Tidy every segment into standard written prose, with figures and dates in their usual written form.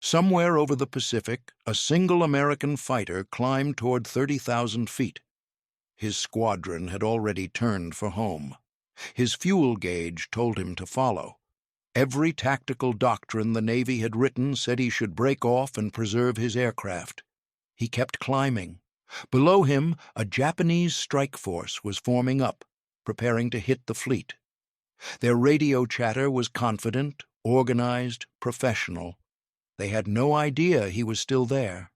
Somewhere over the Pacific, a single American fighter climbed toward 30,000 feet. His squadron had already turned for home. His fuel gauge told him to follow. Every tactical doctrine the Navy had written said he should break off and preserve his aircraft. He kept climbing. Below him, a Japanese strike force was forming up, preparing to hit the fleet. Their radio chatter was confident, organized, professional. They had no idea he was still there.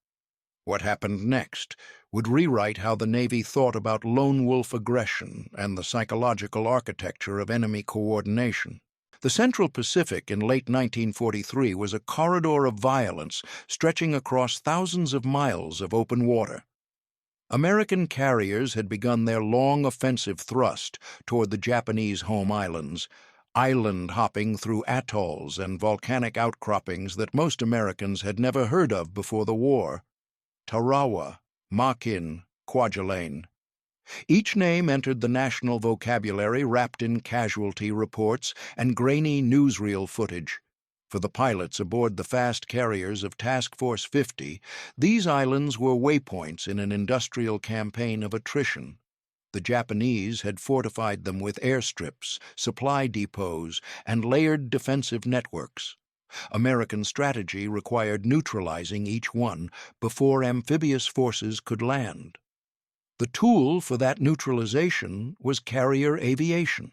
What happened next would rewrite how the Navy thought about lone wolf aggression and the psychological architecture of enemy coordination. The Central Pacific in late 1943 was a corridor of violence stretching across thousands of miles of open water. American carriers had begun their long offensive thrust toward the Japanese home islands, island hopping through atolls and volcanic outcroppings that most Americans had never heard of before the war. Tarawa, Makin, Kwajalein. Each name entered the national vocabulary wrapped in casualty reports and grainy newsreel footage. For the pilots aboard the fast carriers of Task Force 50, these islands were waypoints in an industrial campaign of attrition. The Japanese had fortified them with airstrips, supply depots, and layered defensive networks. American strategy required neutralizing each one before amphibious forces could land. The tool for that neutralization was carrier aviation.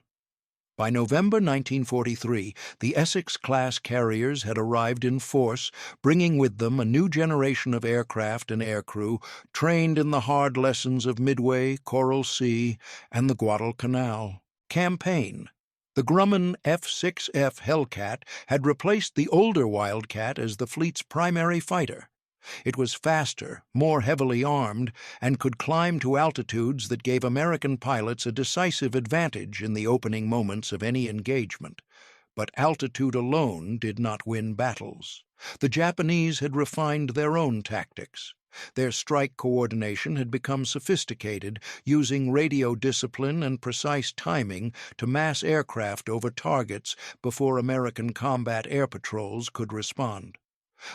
By November 1943, the Essex-class carriers had arrived in force, bringing with them a new generation of aircraft and aircrew trained in the hard lessons of Midway, Coral Sea, and the Guadalcanal. Campaign. The Grumman F-6F Hellcat had replaced the older Wildcat as the fleet's primary fighter. It was faster, more heavily armed, and could climb to altitudes that gave American pilots a decisive advantage in the opening moments of any engagement. But altitude alone did not win battles. The Japanese had refined their own tactics. Their strike coordination had become sophisticated, using radio discipline and precise timing to mass aircraft over targets before American combat air patrols could respond.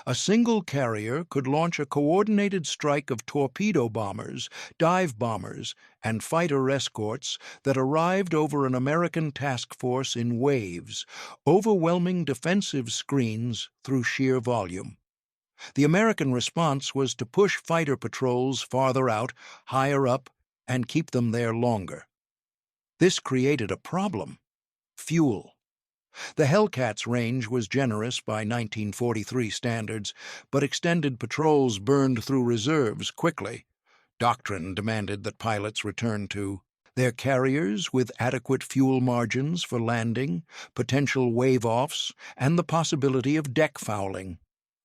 A single carrier could launch a coordinated strike of torpedo bombers, dive bombers, and fighter escorts that arrived over an American task force in waves, overwhelming defensive screens through sheer volume. The American response was to push fighter patrols farther out, higher up, and keep them there longer. This created a problem: fuel. The Hellcat's range was generous by 1943 standards, but extended patrols burned through reserves quickly. Doctrine demanded that pilots return to their carriers with adequate fuel margins for landing, potential wave-offs, and the possibility of deck fouling.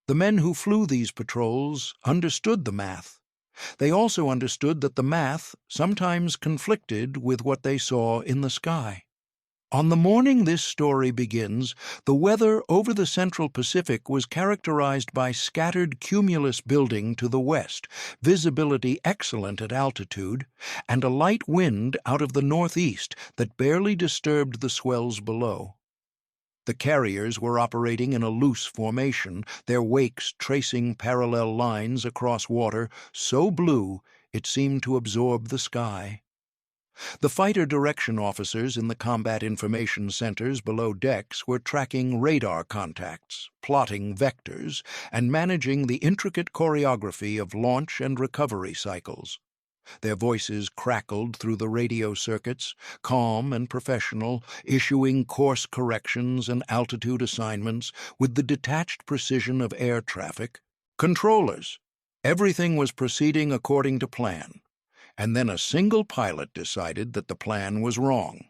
The men who flew these patrols understood the math. They also understood that the math sometimes conflicted with what they saw in the sky. On the morning this story begins, the weather over the Central Pacific was characterized by scattered cumulus building to the west, visibility excellent at altitude, and a light wind out of the northeast that barely disturbed the swells below. The carriers were operating in a loose formation, their wakes tracing parallel lines across water so blue it seemed to absorb the sky. The fighter direction officers in the combat information centers below decks were tracking radar contacts, plotting vectors, and managing the intricate choreography of launch and recovery cycles. Their voices crackled through the radio circuits, calm and professional, issuing course corrections and altitude assignments with the detached precision of air traffic. Controllers. Everything was proceeding according to plan. And then a single pilot decided that the plan was wrong.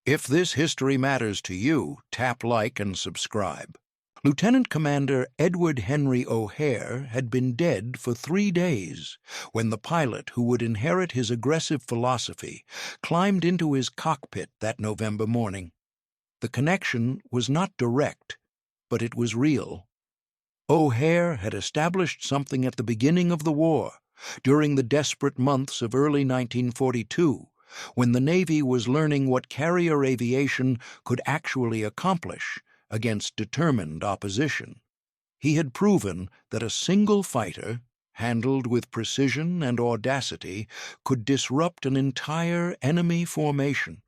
If this history matters to you, tap like and subscribe. Lieutenant Commander Edward Henry O'Hare had been dead for 3 days when the pilot who would inherit his aggressive philosophy climbed into his cockpit that November morning. The connection was not direct, but it was real. O'Hare had established something at the beginning of the war, during the desperate months of early 1942, when the Navy was learning what carrier aviation could actually accomplish against determined opposition. He had proven that a single fighter, handled with precision and audacity, could disrupt an entire enemy formation.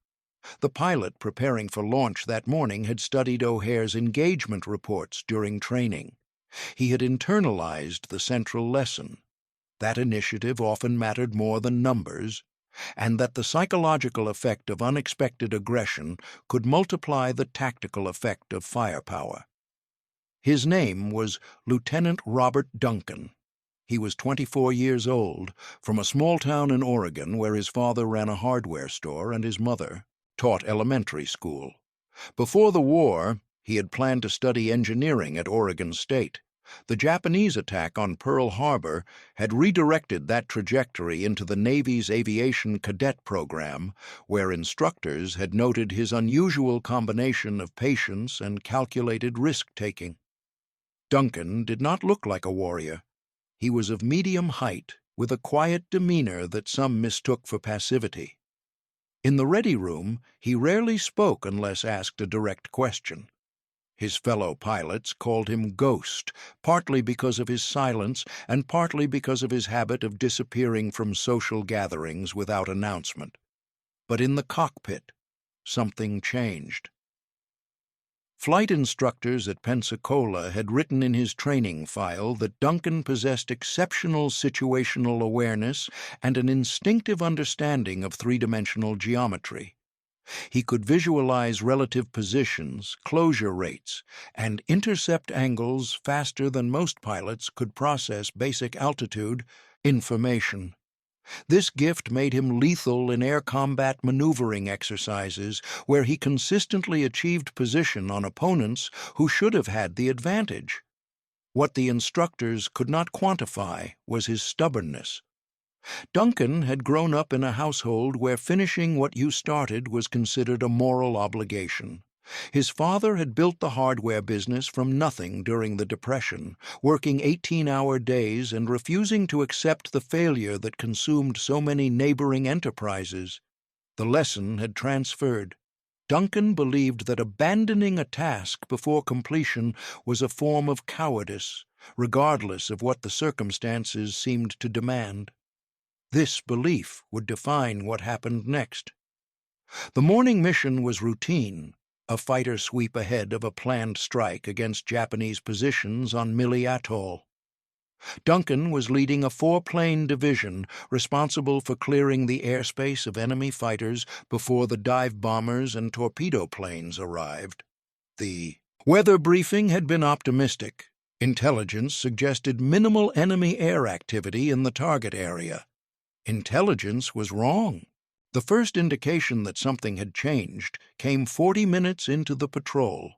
The pilot preparing for launch that morning had studied O'Hare's engagement reports during training. He had internalized the central lesson: that initiative often mattered more than numbers, and that the psychological effect of unexpected aggression could multiply the tactical effect of firepower. His name was Lieutenant Robert Duncan. He was 24 years old, from a small town in Oregon where his father ran a hardware store and his mother taught elementary school. Before the war, he had planned to study engineering at Oregon State. The Japanese attack on Pearl Harbor had redirected that trajectory into the Navy's Aviation cadet program, where instructors had noted his unusual combination of patience and calculated risk-taking. Duncan did not look like a warrior. He was of medium height, with a quiet demeanor that some mistook for passivity. In the ready room, he rarely spoke unless asked a direct question. His fellow pilots called him Ghost, partly because of his silence and partly because of his habit of disappearing from social gatherings without announcement. But in the cockpit, something changed. Flight instructors at Pensacola had written in his training file that Duncan possessed exceptional situational awareness and an instinctive understanding of three-dimensional geometry. He could visualize relative positions, closure rates, and intercept angles faster than most pilots could process basic altitude information. This gift made him lethal in air combat maneuvering exercises, where he consistently achieved position on opponents who should have had the advantage. What the instructors could not quantify was his stubbornness. Duncan had grown up in a household where finishing what you started was considered a moral obligation. His father had built the hardware business from nothing during the Depression, working 18-hour days and refusing to accept the failure that consumed so many neighboring enterprises. The lesson had transferred. Duncan believed that abandoning a task before completion was a form of cowardice, regardless of what the circumstances seemed to demand. This belief would define what happened next. The morning mission was routine, a fighter sweep ahead of a planned strike against Japanese positions on Mili Atoll. Duncan was leading a 4-plane division responsible for clearing the airspace of enemy fighters before the dive bombers and torpedo planes arrived. The weather briefing had been optimistic. Intelligence suggested minimal enemy air activity in the target area. Intelligence was wrong. The first indication that something had changed came 40 minutes into the patrol.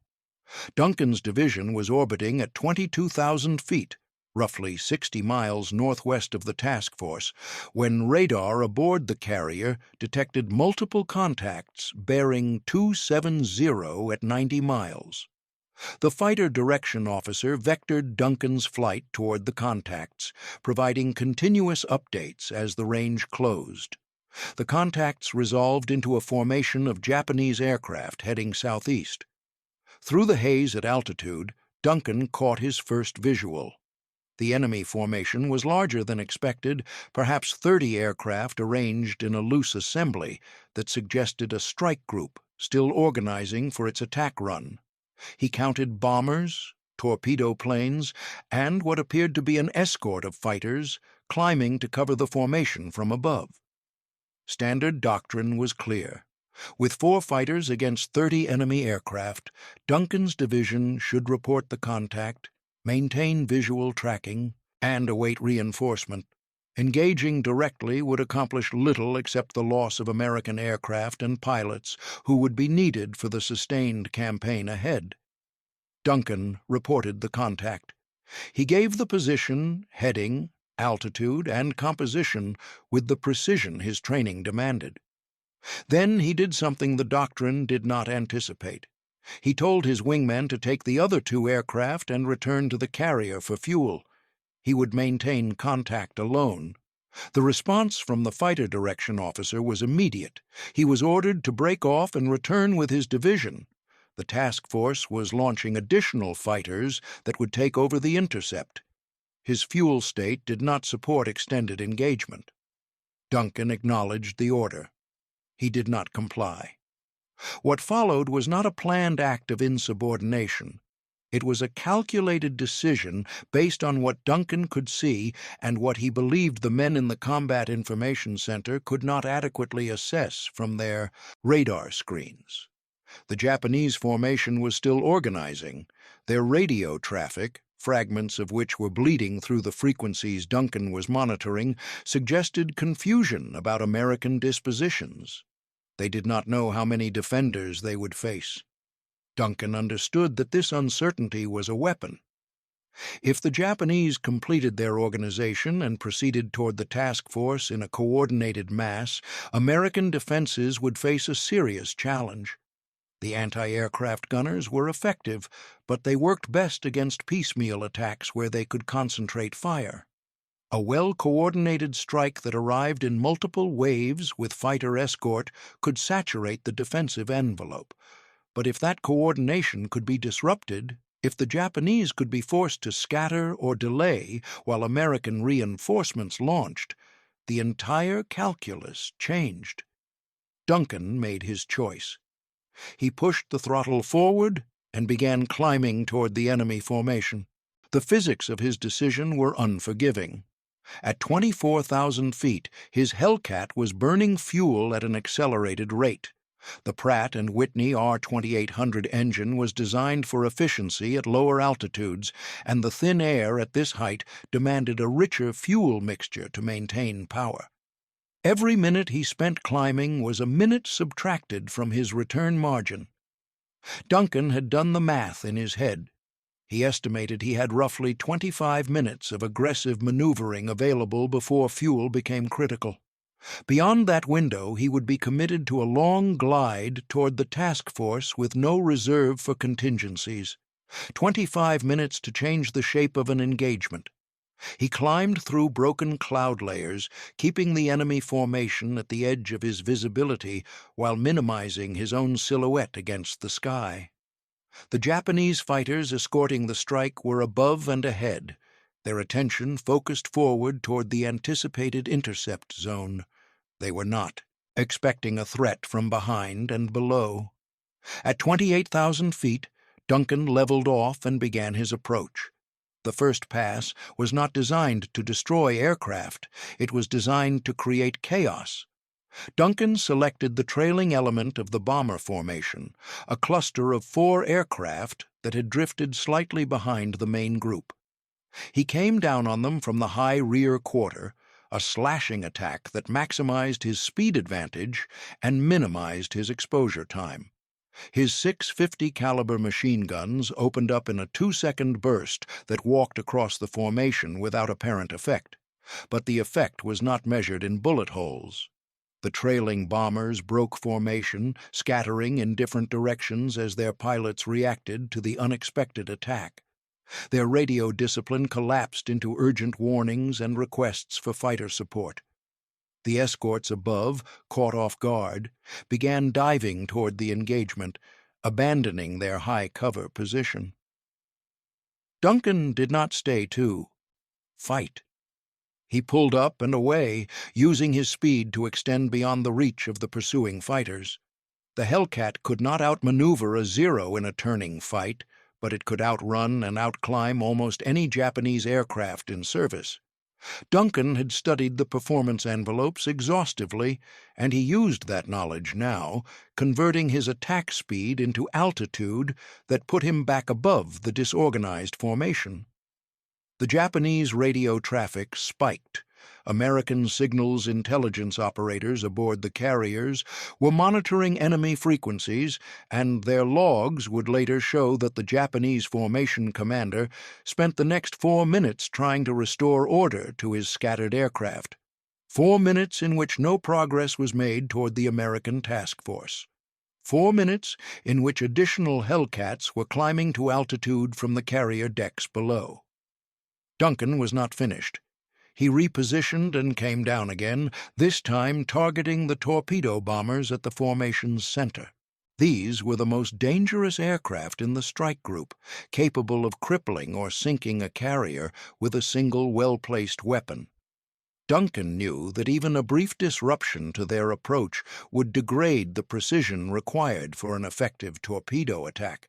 Duncan's division was orbiting at 22,000 feet, roughly 60 miles northwest of the task force, when radar aboard the carrier detected multiple contacts bearing 270 at 90 miles. The fighter direction officer vectored Duncan's flight toward the contacts, providing continuous updates as the range closed. The contacts resolved into a formation of Japanese aircraft heading southeast. Through the haze at altitude, Duncan caught his first visual. The enemy formation was larger than expected, perhaps 30 aircraft arranged in a loose assembly that suggested a strike group still organizing for its attack run. He counted bombers, torpedo planes, and what appeared to be an escort of fighters climbing to cover the formation from above. Standard doctrine was clear. With 4 fighters against 30 enemy aircraft, Duncan's division should report the contact, maintain visual tracking, and await reinforcement. Engaging directly would accomplish little except the loss of American aircraft and pilots who would be needed for the sustained campaign ahead. Duncan reported the contact. He gave the position, heading, altitude, and composition with the precision his training demanded. Then he did something the Doctrine did not anticipate. He told his wingmen to take the other 2 aircraft and return to the carrier for fuel. He would maintain contact alone. The response from the fighter direction officer was immediate. He was ordered to break off and return with his division. The task force was launching additional fighters that would take over the intercept. His fuel state did not support extended engagement. Duncan acknowledged the order. He did not comply. What followed was not a planned act of insubordination. It was a calculated decision based on what Duncan could see and what he believed the men in the Combat Information Center could not adequately assess from their radar screens. The Japanese formation was still organizing. Their radio traffic, fragments of which were bleeding through the frequencies Duncan was monitoring, suggested confusion about American dispositions. They did not know how many defenders they would face. Duncan understood that this uncertainty was a weapon. If the Japanese completed their organization and proceeded toward the task force in a coordinated mass, American defenses would face a serious challenge. The anti-aircraft gunners were effective, but they worked best against piecemeal attacks where they could concentrate fire. A well-coordinated strike that arrived in multiple waves with fighter escort could saturate the defensive envelope. But if that coordination could be disrupted, if the Japanese could be forced to scatter or delay while American reinforcements launched, the entire calculus changed. Duncan made his choice. He pushed the throttle forward and began climbing toward the enemy formation. The physics of his decision were unforgiving. At 24,000 feet, his Hellcat was burning fuel at an accelerated rate. The Pratt & Whitney R2800 engine was designed for efficiency at lower altitudes, and the thin air at this height demanded a richer fuel mixture to maintain power. Every minute he spent climbing was a minute subtracted from his return margin. Duncan had done the math in his head. He estimated he had roughly 25 minutes of aggressive maneuvering available before fuel became critical. Beyond that window, he would be committed to a long glide toward the task force with no reserve for contingencies. 25 minutes to change the shape of an engagement. He climbed through broken cloud layers, keeping the enemy formation at the edge of his visibility while minimizing his own silhouette against the sky. The Japanese fighters escorting the strike were above and ahead, their attention focused forward toward the anticipated intercept zone. They were not, expecting a threat from behind and below. At 28,000 feet, Duncan leveled off and began his approach. The first pass was not designed to destroy aircraft. It was designed to create chaos. Duncan selected the trailing element of the bomber formation, a cluster of 4 aircraft that had drifted slightly behind the main group. He came down on them from the high rear quarter, a slashing attack that maximized his speed advantage and minimized his exposure time. His 650 caliber machine guns opened up in a 2-second burst that walked across the formation without apparent effect, but the effect was not measured in bullet holes. The trailing bombers broke formation, scattering in different directions as their pilots reacted to the unexpected attack. Their radio discipline collapsed into urgent warnings and requests for fighter support. The escorts above, caught off guard, began diving toward the engagement, abandoning their high cover position. Duncan did not stay to fight. He pulled up and away, using his speed to extend beyond the reach of the pursuing fighters. The Hellcat could not outmaneuver a Zero in a turning fight, but it could outrun and outclimb almost any Japanese aircraft in service. Duncan had studied the performance envelopes exhaustively, and he used that knowledge now, converting his attack speed into altitude that put him back above the disorganized formation. The Japanese radio traffic spiked. American signals intelligence operators aboard the carriers were monitoring enemy frequencies, and their logs would later show that the Japanese formation commander spent the next 4 minutes trying to restore order to his scattered aircraft. 4 minutes in which no progress was made toward the American task force. 4 minutes in which additional Hellcats were climbing to altitude from the carrier decks below. Duncan was not finished. He repositioned and came down again, this time targeting the torpedo bombers at the formation's center. These were the most dangerous aircraft in the strike group, capable of crippling or sinking a carrier with a single well-placed weapon. Duncan knew that even a brief disruption to their approach would degrade the precision required for an effective torpedo attack.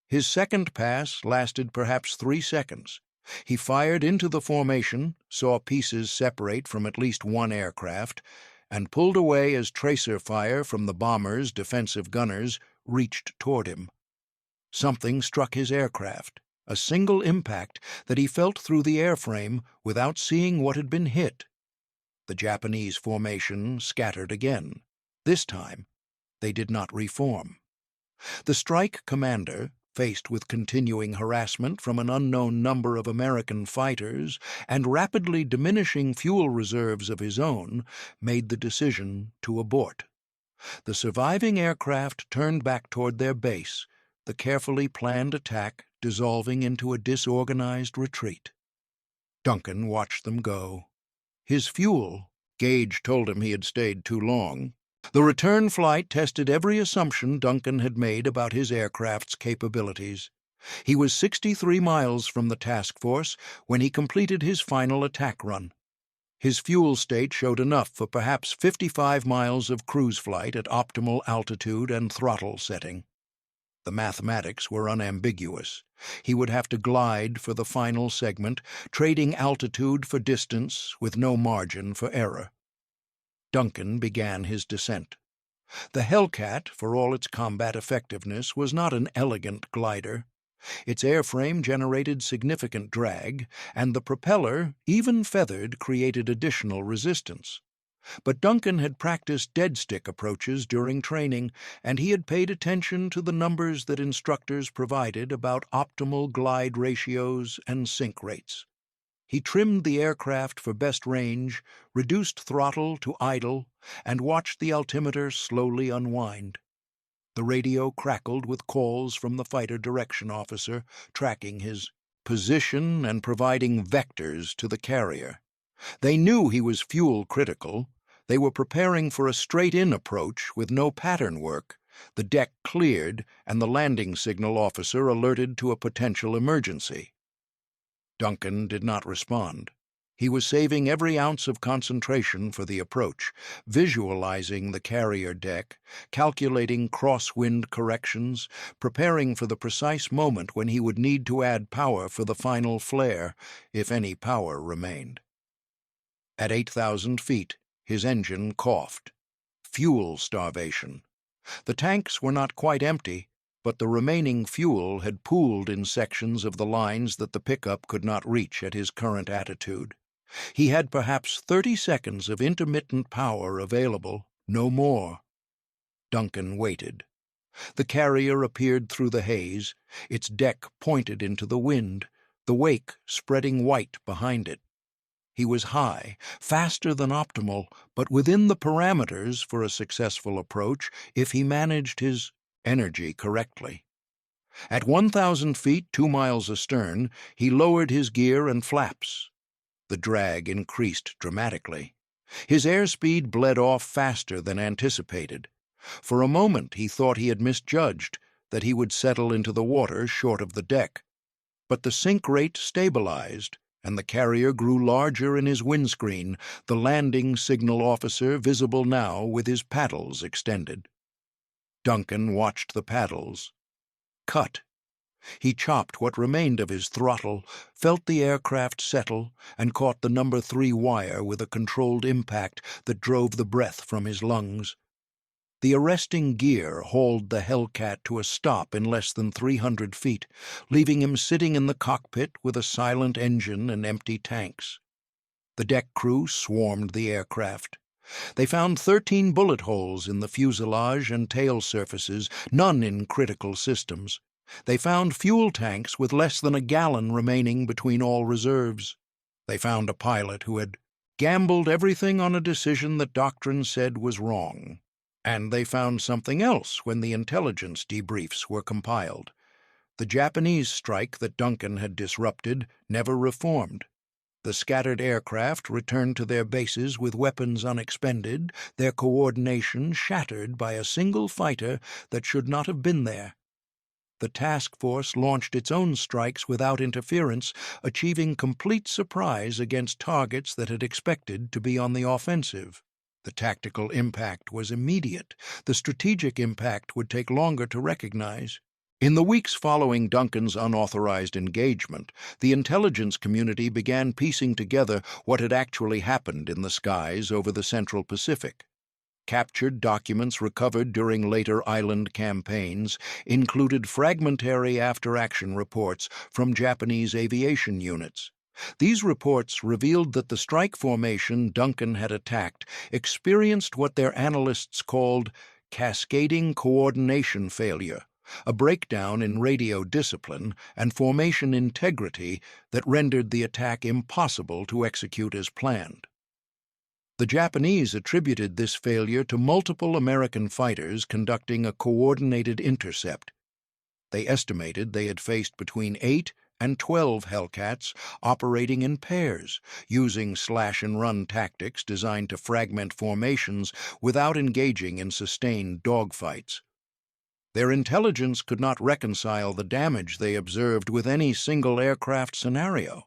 His second pass lasted perhaps 3 seconds. He fired into the formation, saw pieces separate from at least one aircraft, and pulled away as tracer fire from the bomber's defensive gunners reached toward him. Something struck his aircraft, a single impact that he felt through the airframe without seeing what had been hit. The Japanese formation scattered again. This time, they did not reform. The strike commander, faced with continuing harassment from an unknown number of American fighters and rapidly diminishing fuel reserves of his own, made the decision to abort. The surviving aircraft turned back toward their base, the carefully planned attack dissolving into a disorganized retreat. Duncan watched them go. His fuel gauge told him he had stayed too long. The return flight tested every assumption Duncan had made about his aircraft's capabilities. He was 63 miles from the task force when he completed his final attack run. His fuel state showed enough for perhaps 55 miles of cruise flight at optimal altitude and throttle setting. The mathematics were unambiguous. He would have to glide for the final segment, trading altitude for distance with no margin for error. Duncan began his descent. The Hellcat, for all its combat effectiveness, was not an elegant glider. Its airframe generated significant drag, and the propeller, even feathered, created additional resistance. But Duncan had practiced dead-stick approaches during training, and he had paid attention to the numbers that instructors provided about optimal glide ratios and sink rates. He trimmed the aircraft for best range, reduced throttle to idle, and watched the altimeter slowly unwind. The radio crackled with calls from the fighter direction officer, tracking his position and providing vectors to the carrier. They knew he was fuel critical. They were preparing for a straight-in approach with no pattern work. The deck cleared, and the landing signal officer alerted to a potential emergency. Duncan did not respond. He was saving every ounce of concentration for the approach, visualizing the carrier deck, calculating crosswind corrections, preparing for the precise moment when he would need to add power for the final flare, if any power remained. At 8,000 feet, his engine coughed. Fuel starvation. The tanks were not quite empty, but the remaining fuel had pooled in sections of the lines that the pickup could not reach at his current attitude. He had perhaps 30 seconds of intermittent power available, no more. Duncan waited. The carrier appeared through the haze, its deck pointed into the wind, the wake spreading white behind it. He was high, faster than optimal, but within the parameters for a successful approach if he managed his energy correctly. At 1,000 feet, 2 miles astern, he lowered his gear and flaps. The drag increased dramatically. His airspeed bled off faster than anticipated. For a moment he thought he had misjudged, that he would settle into the water short of the deck. But the sink rate stabilized, and the carrier grew larger in his windscreen, the landing signal officer visible now with his paddles extended. Duncan watched the paddles. Cut. He chopped what remained of his throttle, felt the aircraft settle, and caught the number 3 wire with a controlled impact that drove the breath from his lungs. The arresting gear hauled the Hellcat to a stop in less than 300 feet, leaving him sitting in the cockpit with a silent engine and empty tanks. The deck crew swarmed the aircraft. They found 13 bullet holes in the fuselage and tail surfaces, none in critical systems. They found fuel tanks with less than a gallon remaining between all reserves. They found a pilot who had gambled everything on a decision that Doctrine said was wrong. And they found something else when the intelligence debriefs were compiled. The Japanese strike that Duncan had disrupted never reformed. The scattered aircraft returned to their bases with weapons unexpended, their coordination shattered by a single fighter that should not have been there. The task force launched its own strikes without interference, achieving complete surprise against targets that had expected to be on the offensive. The tactical impact was immediate. The strategic impact would take longer to recognize. In the weeks following Duncan's unauthorized engagement, the intelligence community began piecing together what had actually happened in the skies over the Central Pacific. Captured documents recovered during later island campaigns included fragmentary after-action reports from Japanese aviation units. These reports revealed that the strike formation Duncan had attacked experienced what their analysts called cascading coordination failure, a breakdown in radio discipline and formation integrity that rendered the attack impossible to execute as planned. The Japanese attributed this failure to multiple American fighters conducting a coordinated intercept. They estimated they had faced between 8 and 12 Hellcats operating in pairs, using slash-and-run tactics designed to fragment formations without engaging in sustained dogfights. Their intelligence could not reconcile the damage they observed with any single aircraft scenario.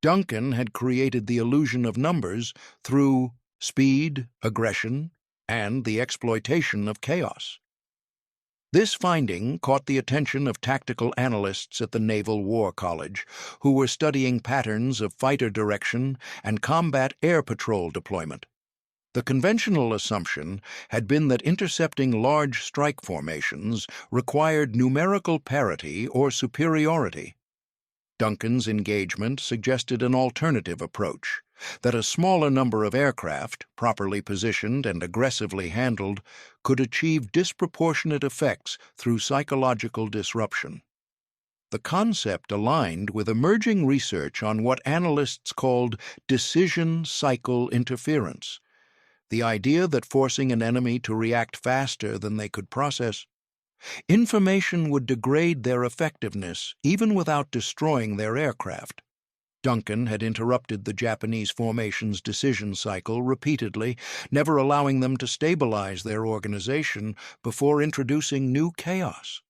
Duncan had created the illusion of numbers through speed, aggression, and the exploitation of chaos. This finding caught the attention of tactical analysts at the Naval War College, who were studying patterns of fighter direction and combat air patrol deployment. The conventional assumption had been that intercepting large strike formations required numerical parity or superiority. Duncan's engagement suggested an alternative approach, that a smaller number of aircraft, properly positioned and aggressively handled, could achieve disproportionate effects through psychological disruption. The concept aligned with emerging research on what analysts called decision cycle interference, the idea that forcing an enemy to react faster than they could process information would degrade their effectiveness even without destroying their aircraft. Duncan had interrupted the Japanese formation's decision cycle repeatedly, never allowing them to stabilize their organization before introducing new chaos.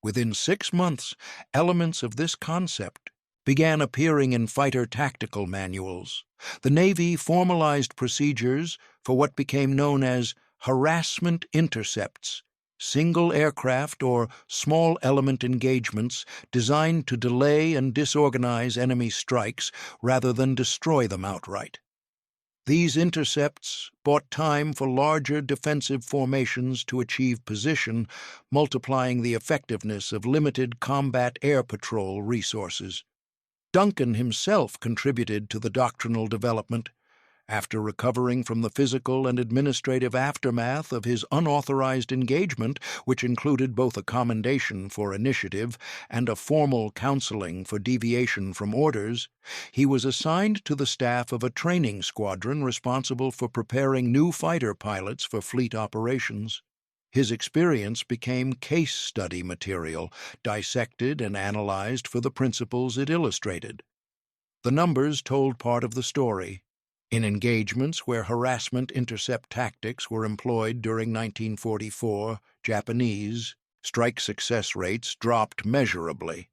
Within 6 months, elements of this concept began appearing in fighter tactical manuals. The Navy formalized procedures for what became known as harassment intercepts, single aircraft or small element engagements designed to delay and disorganize enemy strikes rather than destroy them outright. These intercepts bought time for larger defensive formations to achieve position, multiplying the effectiveness of limited combat air patrol resources. Duncan himself contributed to the doctrinal development. After recovering from the physical and administrative aftermath of his unauthorized engagement, which included both a commendation for initiative and a formal counseling for deviation from orders, he was assigned to the staff of a training squadron responsible for preparing new fighter pilots for fleet operations. His experience became case study material, dissected and analyzed for the principles it illustrated. The numbers told part of the story. In engagements where harassment intercept tactics were employed during 1944, Japanese strike success rates dropped measurably.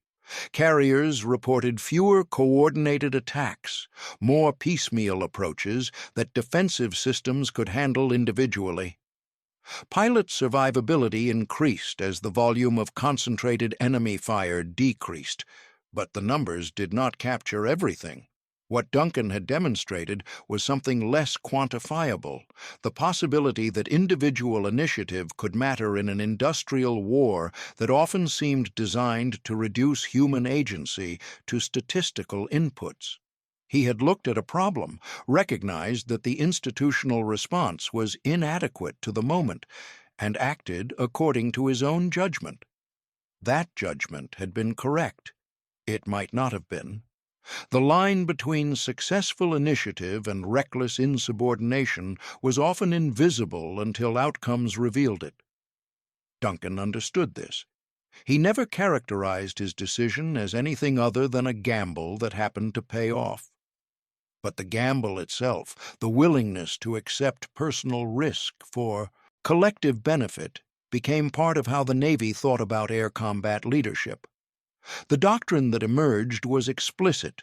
Carriers reported fewer coordinated attacks, more piecemeal approaches that defensive systems could handle individually. Pilot survivability increased as the volume of concentrated enemy fire decreased, but the numbers did not capture everything. What Duncan had demonstrated was something less quantifiable, the possibility that individual initiative could matter in an industrial war that often seemed designed to reduce human agency to statistical inputs. He had looked at a problem, recognized that the institutional response was inadequate to the moment, and acted according to his own judgment. That judgment had been correct. It might not have been. The line between successful initiative and reckless insubordination was often invisible until outcomes revealed it. Duncan understood this. He never characterized his decision as anything other than a gamble that happened to pay off. but the gamble itself, the willingness to accept personal risk for collective benefit, became part of how the Navy thought about air combat leadership. The doctrine that emerged was explicit.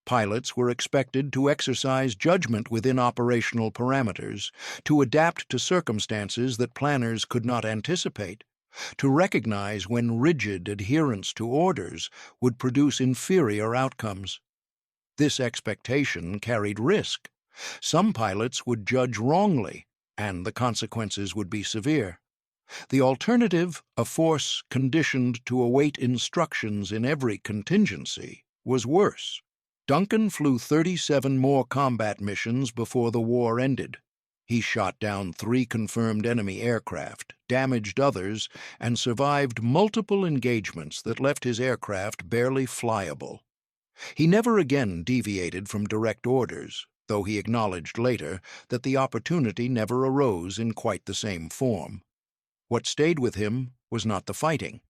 Pilots were expected to exercise judgment within operational parameters, to adapt to circumstances that planners could not anticipate, to recognize when rigid adherence to orders would produce inferior outcomes. This expectation carried risk. Some pilots would judge wrongly, and the consequences would be severe. The alternative, a force conditioned to await instructions in every contingency, was worse. Duncan flew 37 more combat missions before the war ended. He shot down 3 confirmed enemy aircraft, damaged others, and survived multiple engagements that left his aircraft barely flyable. He never again deviated from direct orders, though he acknowledged later that the opportunity never arose in quite the same form. What stayed with him was not the fighting.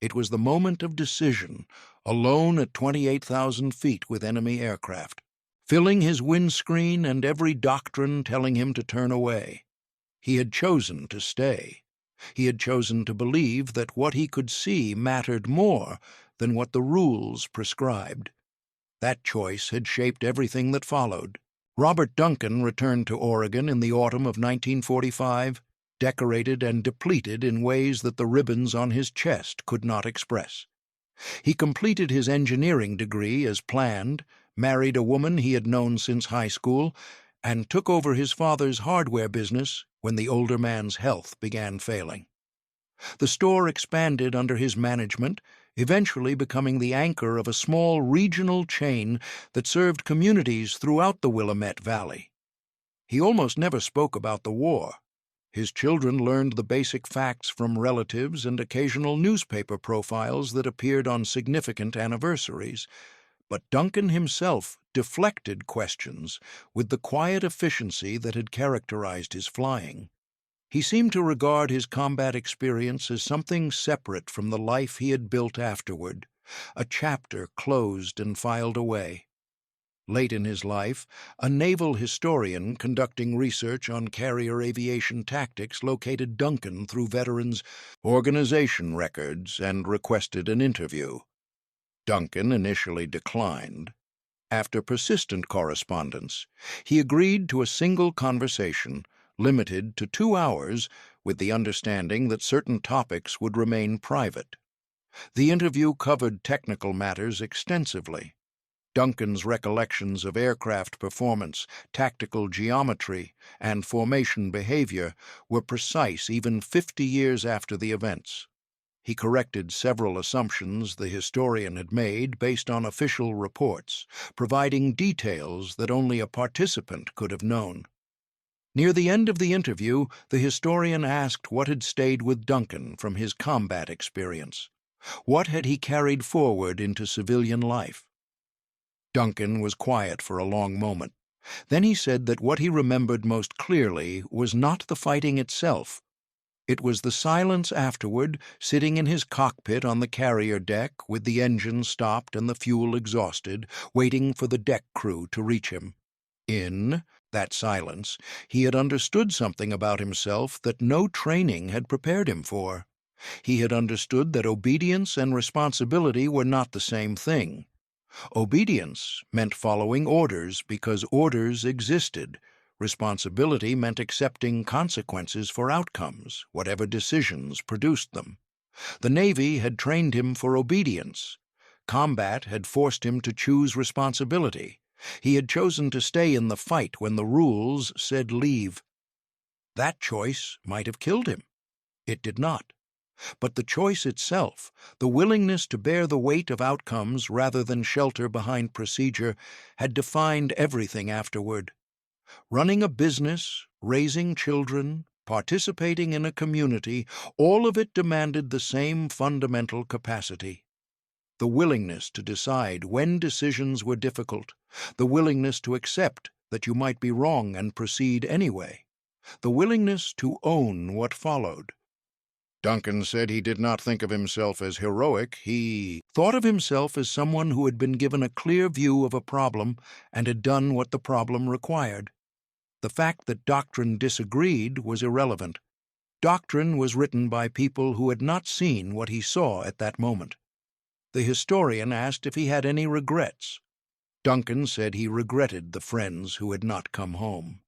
It was the moment of decision, alone at 28,000 feet with enemy aircraft, filling his windscreen and every doctrine telling him to turn away. He had chosen to stay. He had chosen to believe that what he could see mattered more than what the rules prescribed. That choice had shaped everything that followed. Robert Duncan returned to Oregon in the autumn of 1945, decorated and depleted in ways that the ribbons on his chest could not express. He completed his engineering degree as planned, married a woman he had known since high school, and took over his father's hardware business when the older man's health began failing. The store expanded under his management, eventually becoming the anchor of a small regional chain that served communities throughout the Willamette Valley. He almost never spoke about the war. His children learned the basic facts from relatives and occasional newspaper profiles that appeared on significant anniversaries, but Duncan himself deflected questions with the quiet efficiency that had characterized his flying. He seemed to regard his combat experience as something separate from the life he had built afterward, a chapter closed and filed away. Late in his life, a naval historian conducting research on carrier aviation tactics located Duncan through veterans' organization records and requested an interview. Duncan initially declined. After persistent correspondence, he agreed to a single conversation, limited to 2 hours, with the understanding that certain topics would remain private. The interview covered technical matters extensively. Duncan's recollections of aircraft performance, tactical geometry, and formation behavior were precise even 50 years after the events. He corrected several assumptions the historian had made based on official reports, providing details that only a participant could have known. Near the end of the interview, the historian asked what had stayed with Duncan from his combat experience. What had he carried forward into civilian life? Duncan was quiet for a long moment. Then he said that what he remembered most clearly was not the fighting itself. It was the silence afterward, sitting in his cockpit on the carrier deck with the engine stopped and the fuel exhausted, waiting for the deck crew to reach him. In that silence, he had understood something about himself that no training had prepared him for. He had understood that obedience and responsibility were not the same thing. Obedience meant following orders because orders existed. Responsibility meant accepting consequences for outcomes, whatever decisions produced them. The Navy had trained him for obedience. Combat had forced him to choose responsibility. He had chosen to stay in the fight when the rules said leave. That choice might have killed him. It did not. But the choice itself, the willingness to bear the weight of outcomes rather than shelter behind procedure, had defined everything afterward. Running a business, raising children, participating in a community, all of it demanded the same fundamental capacity. The willingness to decide when decisions were difficult, the willingness to accept that you might be wrong and proceed anyway, the willingness to own what followed. Duncan said he did not think of himself as heroic. He thought of himself as someone who had been given a clear view of a problem and had done what the problem required. The fact that Doctrine disagreed was irrelevant. Doctrine was written by people who had not seen what he saw at that moment. The historian asked if he had any regrets. Duncan said he regretted the friends who had not come home.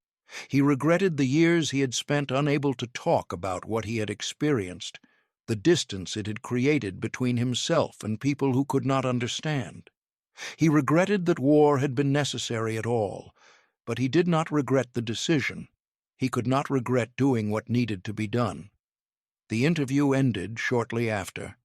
He regretted the years he had spent unable to talk about what he had experienced, the distance it had created between himself and people who could not understand. He regretted that war had been necessary at all, but he did not regret the decision. He could not regret doing what needed to be done. The interview ended shortly after.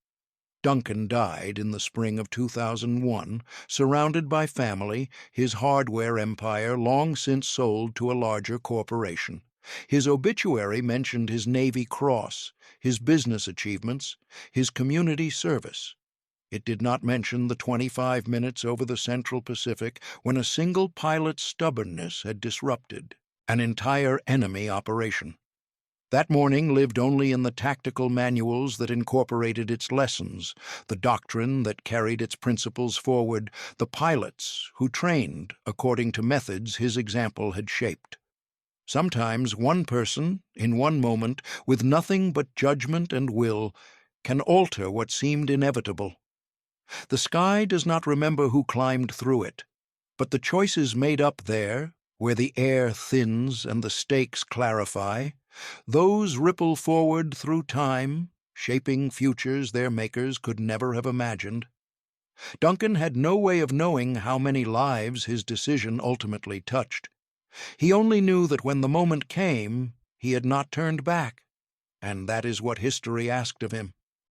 Duncan died in the spring of 2001, surrounded by family, his hardware empire long since sold to a larger corporation. His obituary mentioned his Navy Cross, his business achievements, his community service. It did not mention the 25 minutes over the Central Pacific when a single pilot's stubbornness had disrupted an entire enemy operation. That morning lived only in the tactical manuals that incorporated its lessons, the doctrine that carried its principles forward, the pilots who trained according to methods his example had shaped. Sometimes one person, in one moment, with nothing but judgment and will, can alter what seemed inevitable. The sky does not remember who climbed through it, but the choices made up there, where the air thins and the stakes clarify, those ripple forward through time, shaping futures their makers could never have imagined. Duncan had no way of knowing how many lives his decision ultimately touched. He only knew that when the moment came, he had not turned back, and that is what history asked of him.